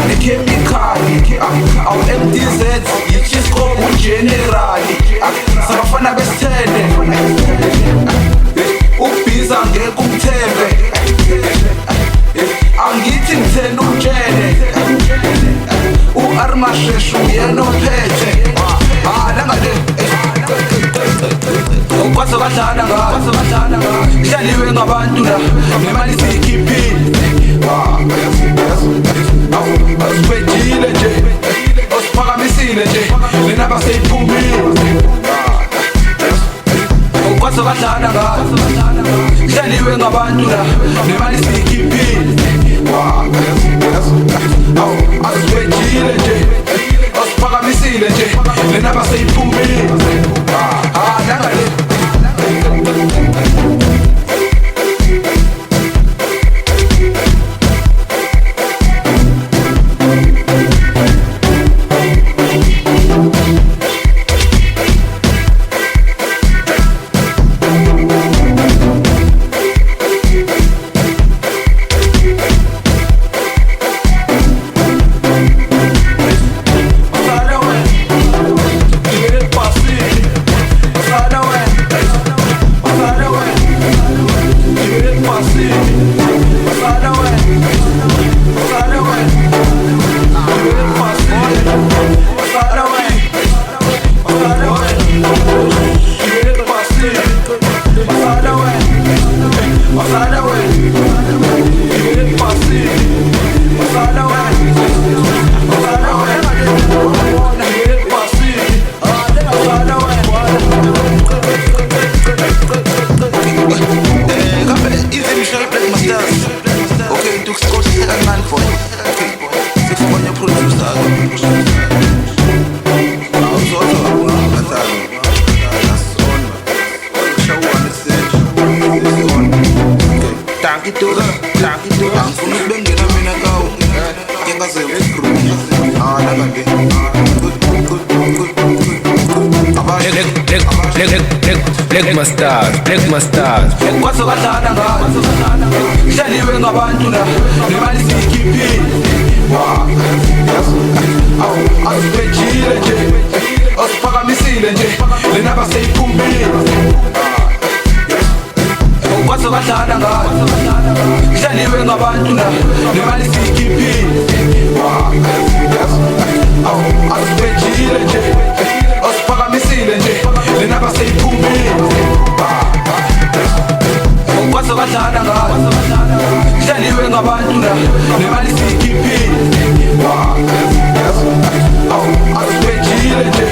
nekhemikhali awu MDZ yichiscope ugenerali sabafana besithende ubhiza ngeke umthembe angithi ngithenda umtshele u-Armasheshu yena ophethe nangale ukwazi kadlana Kudlaliwe ngabantu la nemali siyikhiphile asikwedile nje osiphakamisile nje lena baseyiphumile ukwazi kadlana Kudlaliwe ngabantu la nemali siyikhiphile asikwedile nje osiphakamisile nje lena baseyiphumile nangale Okay, Ntux coach second man for okay. Six on your producer. Thank you. Angifuna ukubengena mina kawo. Ngingaze ngikhuluma. Black masters. Ukwazi kadlana Kudlaliwe ngabantu la nemali siyikhiphile asikwedile nje osiphakamisile nje lena baseyiphumile ukwazi kadlana Kudlaliwe ngabantu la nemali siyikhiphile asikwedile nje osiphakamisile nje lena baseyiphumile ukwazi kadlana Kudlaliwe ngabantu la nemali siyikhiphile asikwedile nje